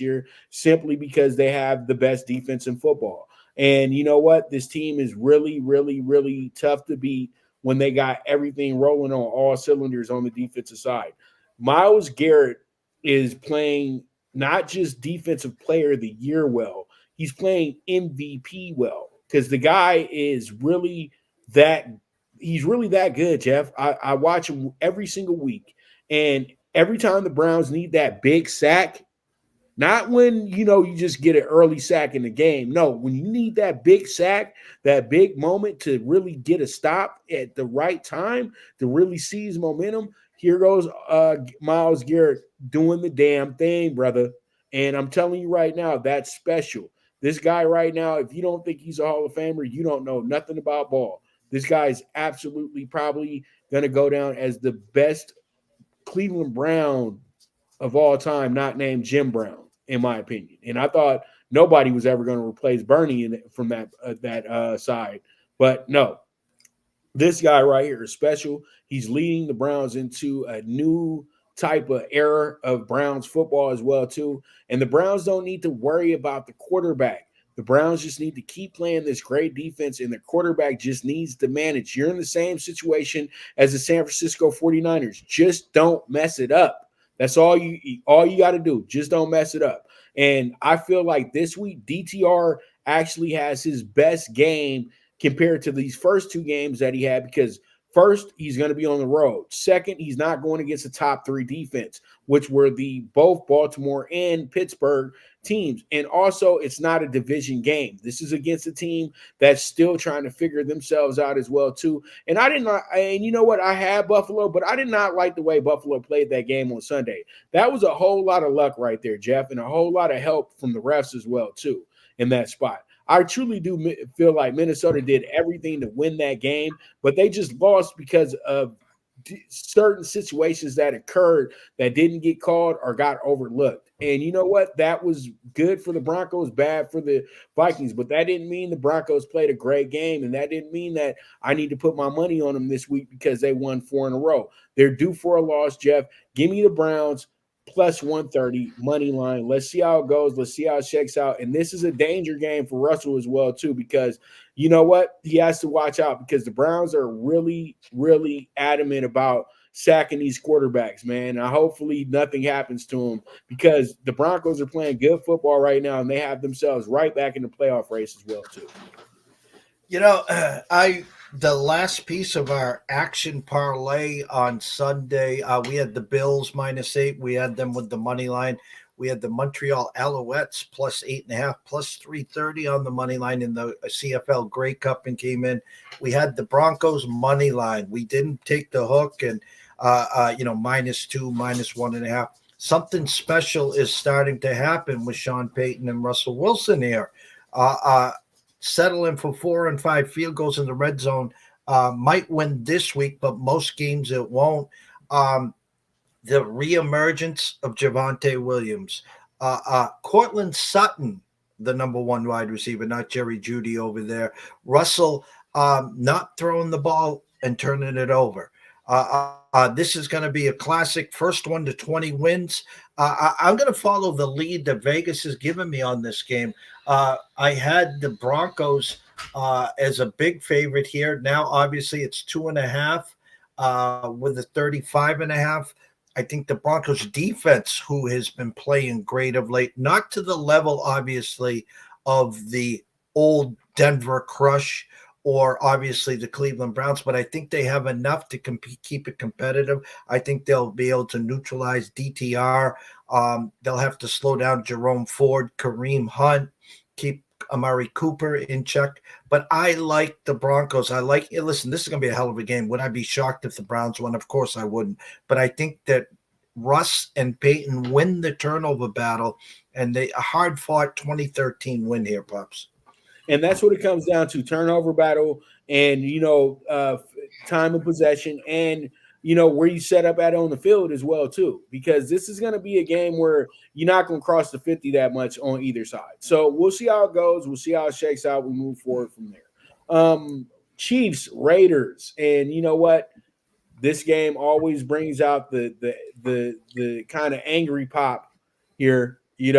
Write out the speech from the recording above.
year simply because they have the best defense in football. And you know what? This team is really, really, really tough to beat when they got everything rolling on all cylinders on the defensive side. Myles Garrett is playing not just defensive player of the year well, he's playing MVP well because the guy is really that he's really that good, Jeff. I watch him every single week. And every time the Browns need that big sack, not when you just get an early sack in the game. No, when you need that big sack, that big moment to really get a stop at the right time to really seize momentum. Here goes Myles Garrett doing the damn thing, brother. And I'm telling you right now, that's special. This guy right now, if you don't think he's a Hall of Famer, you don't know nothing about ball. This guy is absolutely probably going to go down as the best Cleveland Brown of all time, not named Jim Brown, in my opinion. And I thought nobody was ever going to replace Bernie from that side, but no, this guy right here is special. He's leading the Browns into a new type of era of Browns football as well too. And the Browns don't need to worry about the quarterback. The Browns just need to keep playing this great defense, and the quarterback just needs to manage. You're in the same situation as the San Francisco 49ers. Just don't mess it up. That's all you got to do. Just don't mess it up. And I feel like this week DTR actually has his best game compared to these first two games that he had, because first, he's going to be on the road. Second, he's not going against the top three defense, which were the both Baltimore and Pittsburgh teams. And also, it's not a division game. This is against a team that's still trying to figure themselves out as well, too. And and you know what? I had Buffalo, but I did not like the way Buffalo played that game on Sunday. That was a whole lot of luck right there, Jeff, and a whole lot of help from the refs as well, too, in that spot. I truly do feel like Minnesota did everything to win that game, but they just lost because of certain situations that occurred that didn't get called or got overlooked. And you know what? That was good for the Broncos, bad for the Vikings, but that didn't mean the Broncos played a great game, and that didn't mean that I need to put my money on them this week because they won 4 in a row. They're due for a loss, Jeff. Give me the Browns plus 130 money line. Let's see how it goes. Let's see how it shakes out. And this is a danger game for Russell as well, too, because you know what? He has to watch out because the Browns are really, really adamant about sacking these quarterbacks, man. And hopefully nothing happens to them because the Broncos are playing good football right now, and they have themselves right back in the playoff race as well, too. The last piece of our action parlay on Sunday, we had the Bills -8. We had them with the money line. We had the Montreal Alouettes plus 8.5, plus 330 on the money line in the CFL Grey Cup and came in. We had the Broncos money line. We didn't take the hook and -2, -1.5. Something special is starting to happen with Sean Payton and Russell Wilson here. Settling for 4 and 5 field goals in the red zone. Might win this week, but most games it won't. The reemergence of Javonte Williams. Cortland Sutton, the number 1 wide receiver, not Jerry Jeudy over there. Russell not throwing the ball and turning it over. This is going to be a classic first 1 to 20 wins. I'm going to follow the lead that Vegas has given me on this game. I had the Broncos as a big favorite here. Now, obviously, it's 2.5 with a 35.5. I think the Broncos defense, who has been playing great of late, not to the level, obviously, of the old Denver Crush or obviously the Cleveland Browns, but I think they have enough to keep it competitive. I think they'll be able to neutralize DTR. They'll have to slow down Jerome Ford, Kareem Hunt, keep Amari Cooper in check. But I like the Broncos. Listen, this is going to be a hell of a game. Would I be shocked if the Browns won? Of course I wouldn't. But I think that Russ and Peyton win the turnover battle, and a hard-fought 2013 win here, Pops. And that's what it comes down to: turnover battle and, time of possession and, where you set up at on the field as well, too, because this is going to be a game where you're not going to cross the 50 that much on either side. So we'll see how it goes. We'll see how it shakes out. We move forward from there. Chiefs, Raiders. And you know what? This game always brings out the kind of angry pop here. You know what